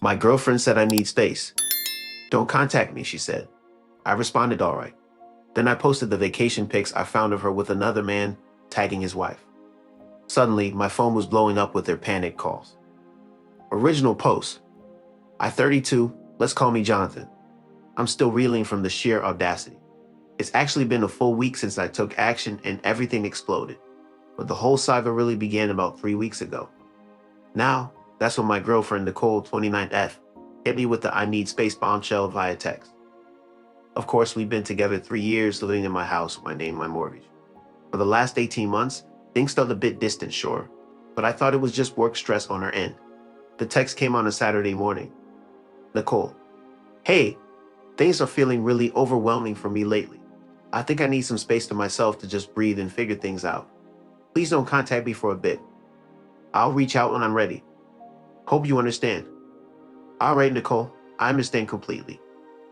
My girlfriend said I need space. Don't contact me, she said. I responded all right. Then I posted the vacation pics I found of her with another man, tagging his wife. Suddenly, my phone was blowing up with their panic calls. Original post. I 32, let's call me Jonathan. I'm still reeling from the sheer audacity. It's actually been a full week since I took action and everything exploded. But the whole saga really began about 3 weeks ago. Now, that's when my girlfriend, Nicole 29F, hit me with the I need space bombshell via text. Of course, we've been together 3 years living in my house, my name, my mortgage. For the last 18 months, things felt a bit distant, sure, but I thought it was just work stress on her end. The text came on a Saturday morning. Nicole, hey, things are feeling really overwhelming for me lately. I think I need some space to myself to just breathe and figure things out. Please don't contact me for a bit. I'll reach out when I'm ready. Hope you understand. All right, Nicole, I understand completely.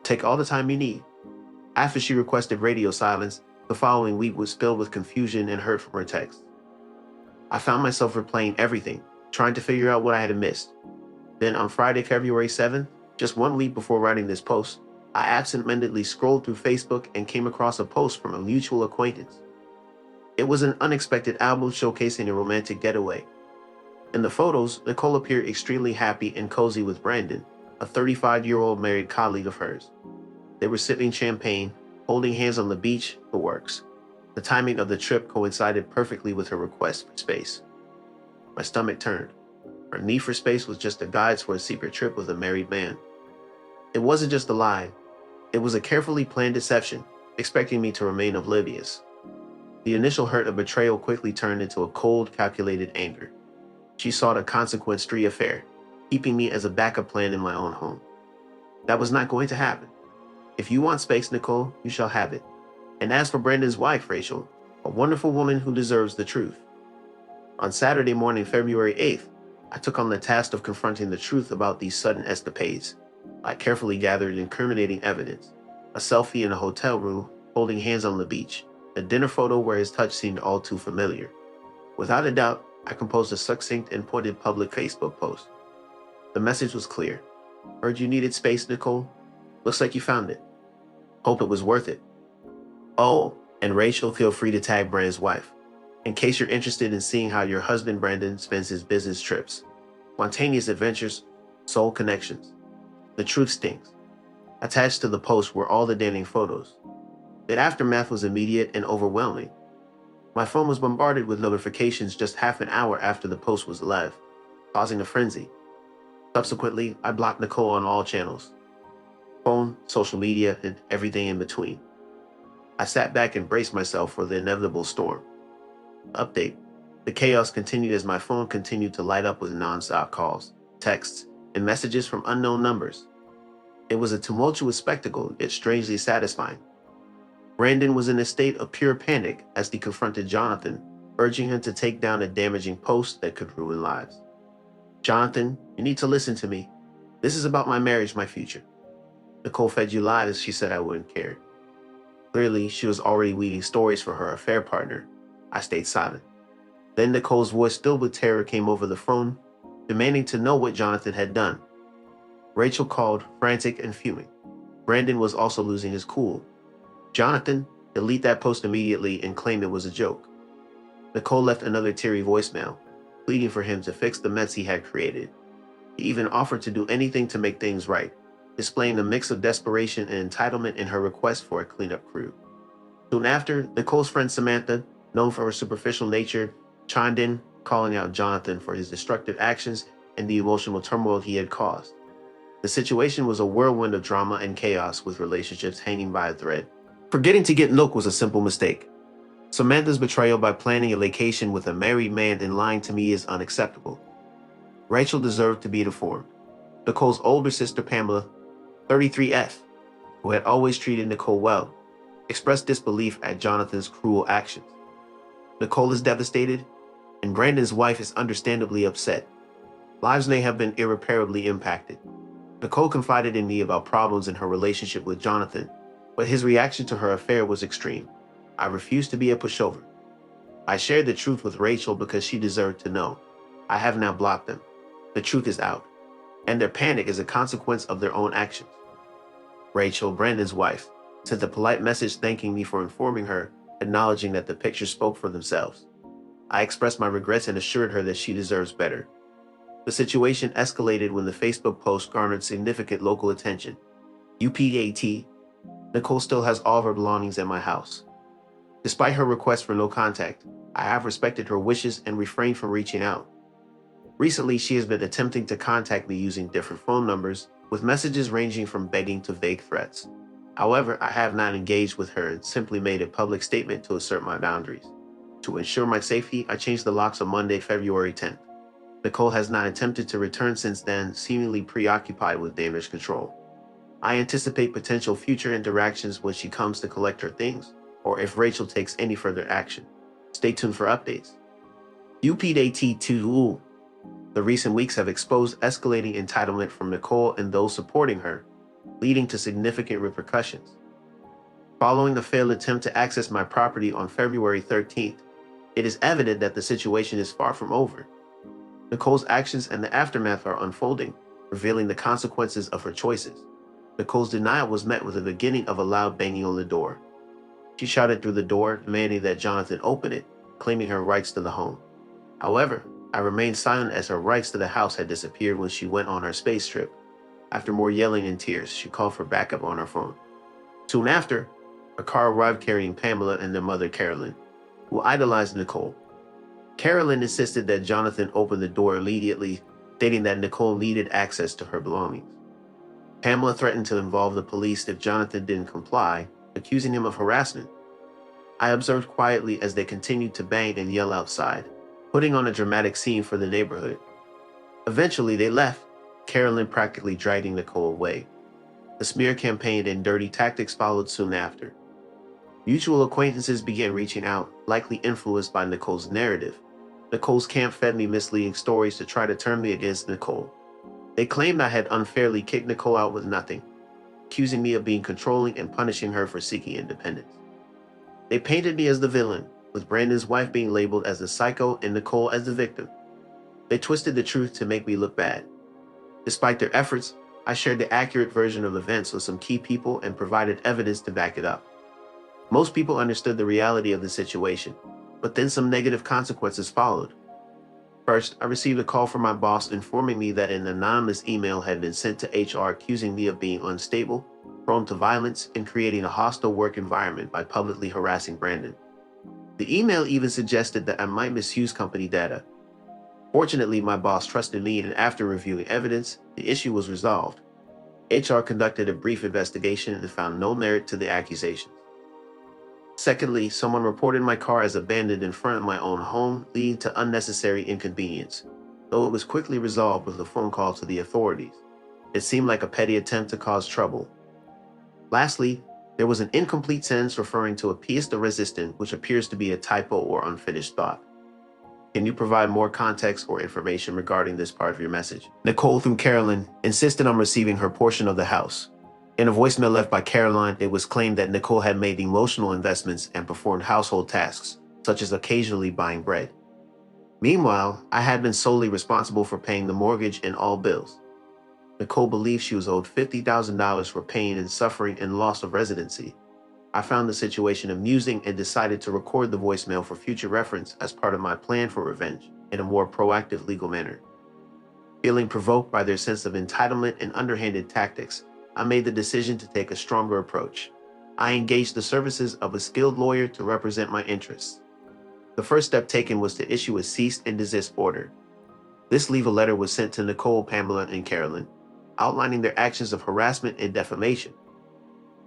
Take all the time you need. After she requested radio silence, the following week was filled with confusion and hurt from her texts. I found myself replaying everything, trying to figure out what I had missed. Then on Friday, February 7th, just 1 week before writing this post, I absentmindedly scrolled through Facebook and came across a post from a mutual acquaintance. It was an unexpected album showcasing a romantic getaway. In the photos, Nicole appeared extremely happy and cozy with Brandon, a 35-year-old married colleague of hers. They were sipping champagne, holding hands on the beach, the works. The timing of the trip coincided perfectly with her request for space. My stomach turned. Her need for space was just a guide for a secret trip with a married man. It wasn't just a lie. It was a carefully planned deception, expecting me to remain oblivious. The initial hurt of betrayal quickly turned into a cold, calculated anger. She sought a consequence-free affair, keeping me as a backup plan in my own home. That was not going to happen. If you want space, Nicole, you shall have it. And as for Brandon's wife, Rachel, a wonderful woman who deserves the truth. On Saturday morning, February 8th, I took on the task of confronting the truth about these sudden escapades. I carefully gathered incriminating evidence: a selfie in a hotel room, holding hands on the beach, a dinner photo where his touch seemed all too familiar. Without a doubt, I composed a succinct and pointed public Facebook post. The message was clear. Heard you needed space, Nicole. Looks like you found it. Hope it was worth it. Oh, and Rachel, feel free to tag Brandon's wife, in case you're interested in seeing how your husband Brandon spends his business trips. Spontaneous adventures, soul connections. The truth stings. Attached to the post were all the damning photos. The aftermath was immediate and overwhelming. My phone was bombarded with notifications just half an hour after the post was live, causing a frenzy. Subsequently, I blocked Nicole on all channels: phone, social media, and everything in between. I sat back and braced myself for the inevitable storm. Update: the chaos continued as my phone continued to light up with non-stop calls, texts, and messages from unknown numbers. It was a tumultuous spectacle, yet strangely satisfying. Brandon was in a state of pure panic as he confronted Jonathan, urging him to take down a damaging post that could ruin lives. Jonathan, you need to listen to me. This is about my marriage, my future. Nicole fed you lies she said I wouldn't care. Clearly, she was already weaving stories for her affair partner. I stayed silent. Then Nicole's voice filled with terror came over the phone, demanding to know what Jonathan had done. Rachel called, frantic and fuming. Brandon was also losing his cool. Jonathan, delete that post immediately and claim it was a joke. Nicole left another teary voicemail, pleading for him to fix the mess he had created. He even offered to do anything to make things right, displaying a mix of desperation and entitlement in her request for a cleanup crew. Soon after, Nicole's friend Samantha, known for her superficial nature, chimed in, calling out Jonathan for his destructive actions and the emotional turmoil he had caused. The situation was a whirlwind of drama and chaos, with relationships hanging by a thread. Forgetting to get milk was a simple mistake. Samantha's betrayal by planning a vacation with a married man and lying to me is unacceptable. Rachel deserved to be informed. Nicole's older sister Pamela, 33F, who had always treated Nicole well, expressed disbelief at Jonathan's cruel actions. Nicole is devastated, and Brandon's wife is understandably upset. Lives may have been irreparably impacted. Nicole confided in me about problems in her relationship with Jonathan, but his reaction to her affair was extreme. I refused to be a pushover. I shared the truth with Rachel because she deserved to know. I have now blocked them. The truth is out. and their panic is a consequence of their own actions. Rachel, Brandon's wife, sent a polite message thanking me for informing her, acknowledging that the pictures spoke for themselves. I expressed my regrets and assured her that she deserves better. The situation escalated when the Facebook post garnered significant local attention. UPAT, Nicole still has all of her belongings at my house. Despite her request for no contact, I have respected her wishes and refrained from reaching out. Recently, she has been attempting to contact me using different phone numbers, with messages ranging from begging to vague threats. However, I have not engaged with her and simply made a public statement to assert my boundaries. To ensure my safety, I changed the locks on Monday, February 10th. Nicole has not attempted to return since then, seemingly preoccupied with damage control. I anticipate potential future interactions when she comes to collect her things, or if Rachel takes any further action. Stay tuned for updates. UPAT2. The recent weeks have exposed escalating entitlement from Nicole and those supporting her, leading to significant repercussions. Following the failed attempt to access my property on February 13th, it is evident that the situation is far from over. Nicole's actions and the aftermath are unfolding, revealing the consequences of her choices. Nicole's denial was met with the beginning of a loud banging on the door. She shouted through the door, demanding that Jonathan open it, claiming her rights to the home. However, I remained silent as her rights to the house had disappeared when she went on her space trip. After more yelling and tears, she called for backup on her phone. Soon after, a car arrived carrying Pamela and their mother, Carolyn, who idolized Nicole. Carolyn insisted that Jonathan open the door immediately, stating that Nicole needed access to her belongings. Pamela threatened to involve the police if Jonathan didn't comply, accusing him of harassment. I observed quietly as they continued to bang and yell outside, putting on a dramatic scene for the neighborhood. Eventually, they left, Carolyn practically dragging Nicole away. The smear campaign and dirty tactics followed soon after. Mutual acquaintances began reaching out, likely influenced by Nicole's narrative. Nicole's camp fed me misleading stories to try to turn me against Nicole. They claimed I had unfairly kicked Nicole out with nothing, accusing me of being controlling and punishing her for seeking independence. They painted me as the villain, with Brandon's wife being labeled as the psycho and Nicole as the victim. They twisted the truth to make me look bad. Despite their efforts, I shared the accurate version of events with some key people and provided evidence to back it up. Most people understood the reality of the situation, but then some negative consequences followed. First, I received a call from my boss informing me that an anonymous email had been sent to HR accusing me of being unstable, prone to violence, and creating a hostile work environment by publicly harassing Brandon. The email even suggested that I might misuse company data. Fortunately, my boss trusted me, and after reviewing evidence, the issue was resolved. HR conducted a brief investigation and found no merit to the accusations. Secondly, someone reported my car as abandoned in front of my own home, leading to unnecessary inconvenience, though it was quickly resolved with a phone call to the authorities. It seemed like a petty attempt to cause trouble. Lastly, there was an incomplete sentence referring to a pièce de résistance, which appears to be a typo or unfinished thought. Can you provide more context or information regarding this part of your message? Nicole, through Carolyn, insisted on receiving her portion of the house. In a voicemail left by Caroline, it was claimed that Nicole had made emotional investments and performed household tasks, such as occasionally buying bread. Meanwhile, I had been solely responsible for paying the mortgage and all bills. Nicole believed she was owed $50,000 for pain and suffering and loss of residency. I found the situation amusing and decided to record the voicemail for future reference as part of my plan for revenge in a more proactive legal manner. Feeling provoked by their sense of entitlement and underhanded tactics, I made the decision to take a stronger approach. I engaged the services of a skilled lawyer to represent my interests. The first step taken was to issue a cease and desist order. This legal letter was sent to Nicole, Pamela, and Carolyn, outlining their actions of harassment and defamation.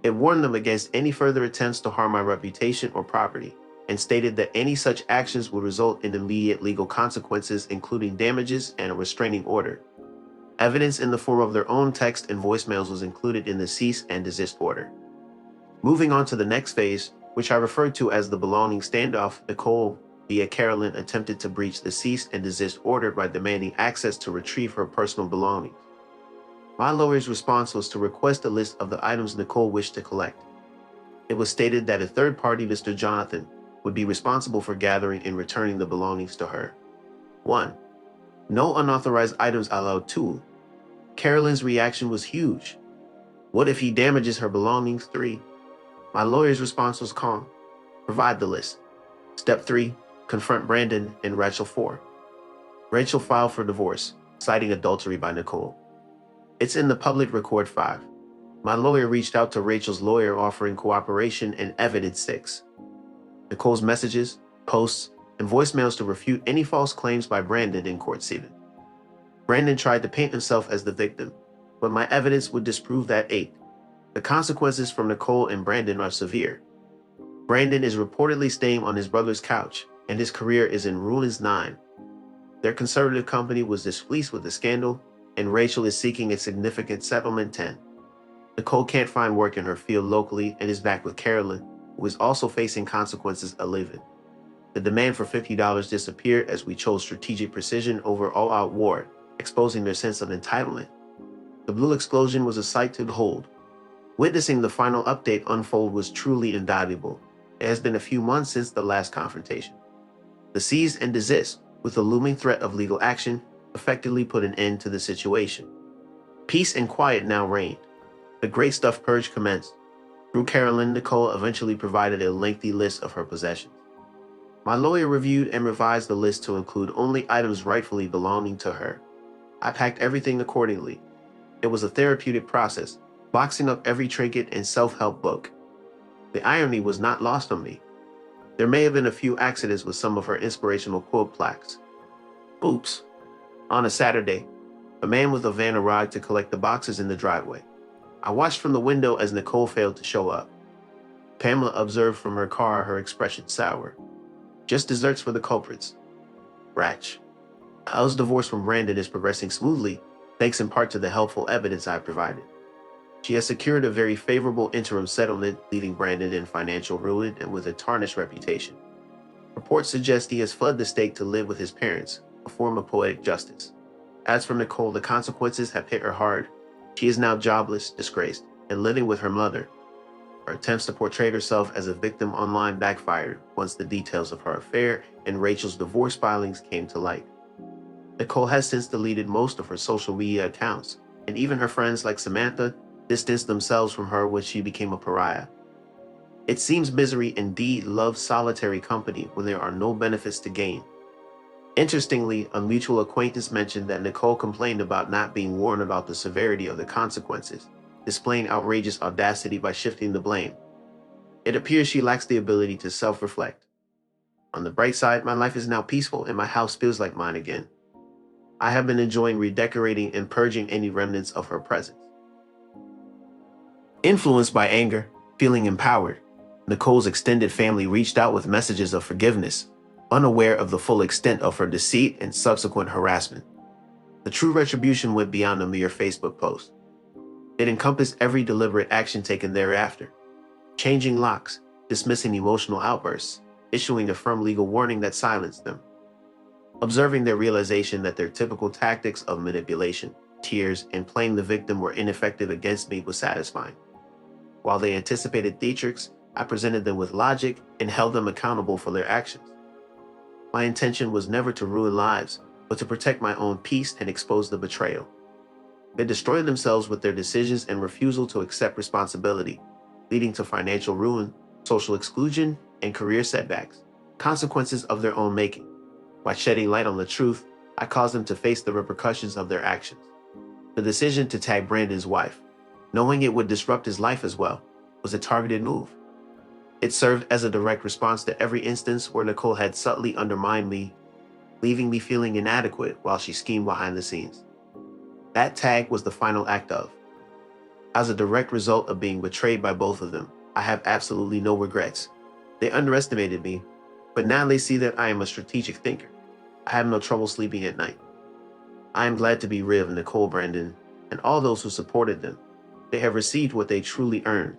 It warned them against any further attempts to harm my reputation or property, and stated that any such actions would result in immediate legal consequences, including damages and a restraining order. Evidence in the form of their own text and voicemails was included in the cease and desist order. Moving on to the next phase, which I referred to as the belonging standoff, Nicole, via Carolyn, attempted to breach the cease and desist order by demanding access to retrieve her personal belongings. My lawyer's response was to request a list of the items Nicole wished to collect. It was stated that a third party, Mr. Jonathan, would be responsible for gathering and returning the belongings to her. 1. No unauthorized items allowed. 2. Carolyn's reaction was huge. What if he damages her belongings? 3. My lawyer's response was calm. Provide the list. Step 3. Confront Brandon and Rachel. 4. Rachel filed for divorce, citing adultery by Nicole. It's in the public record. 5. My lawyer reached out to Rachel's lawyer offering cooperation and evidence. 6. Nicole's messages, posts, and voicemails to refute any false claims by Brandon in court. 7. Brandon tried to paint himself as the victim, but my evidence would disprove that. 8. The consequences from Nicole and Brandon are severe. Brandon is reportedly staying on his brother's couch, and his career is in ruins. 9. Their conservative company was displeased with the scandal, and Rachel is seeking a significant settlement. 10. Nicole can't find work in her field locally and is back with Carolyn, who is also facing consequences. 11. The demand for $50 disappeared as we chose strategic precision over all-out war, exposing their sense of entitlement. The blue explosion was a sight to behold. Witnessing the final update unfold was truly invaluable. It has been a few months since the last confrontation. The cease and desist, with the looming threat of legal action, effectively put an end to the situation. Peace and quiet now reigned. The gray stuff purge commenced. Through Carolyn, Nicole eventually provided a lengthy list of her possessions. My lawyer reviewed and revised the list to include only items rightfully belonging to her. I packed everything accordingly. It was a therapeutic process, boxing up every trinket and self-help book. The irony was not lost on me. There may have been a few accidents with some of her inspirational quote plaques. Oops. On a Saturday, a man with a van arrived to collect the boxes in the driveway. I watched from the window as Nicole failed to show up. Pamela observed from her car, her expression sour. Just desserts for the culprits. Ratch. Al's divorce from Brandon is progressing smoothly, thanks in part to the helpful evidence I provided. She has secured a very favorable interim settlement, leaving Brandon in financial ruin and with a tarnished reputation. Reports suggest he has fled the state to live with his parents, a form of poetic justice. As for Nicole, the consequences have hit her hard. She is now jobless, disgraced, and living with her mother. Her attempts to portray herself as a victim online backfired once the details of her affair and Rachel's divorce filings came to light. Nicole has since deleted most of her social media accounts, and even her friends like Samantha distanced themselves from her when she became a pariah. It seems misery indeed loves solitary company when there are no benefits to gain. Interestingly, a mutual acquaintance mentioned that Nicole complained about not being warned about the severity of the consequences, displaying outrageous audacity by shifting the blame. It appears she lacks the ability to self-reflect. On the bright side, my life is now peaceful and my house feels like mine again. I have been enjoying redecorating and purging any remnants of her presence. Influenced by anger, feeling empowered, Nicole's extended family reached out with messages of forgiveness, unaware of the full extent of her deceit and subsequent harassment. The true retribution went beyond a mere Facebook post. It encompassed every deliberate action taken thereafter, changing locks, dismissing emotional outbursts, issuing a firm legal warning that silenced them. Observing their realization that their typical tactics of manipulation, tears, and playing the victim were ineffective against me was satisfying. While they anticipated theatrics, I presented them with logic and held them accountable for their actions. My intention was never to ruin lives, but to protect my own peace and expose the betrayal. They destroyed themselves with their decisions and refusal to accept responsibility, leading to financial ruin, social exclusion, and career setbacks, consequences of their own making. By shedding light on the truth, I caused them to face the repercussions of their actions. The decision to tag Brandon's wife, knowing it would disrupt his life as well, was a targeted move. It served as a direct response to every instance where Nicole had subtly undermined me, leaving me feeling inadequate while she schemed behind the scenes. That tag was the final act of. As a direct result of being betrayed by both of them, I have absolutely no regrets. They underestimated me, but now they see that I am a strategic thinker. I have no trouble sleeping at night. I am glad to be rid of Nicole, Brandon, and all those who supported them. They have received what they truly earned,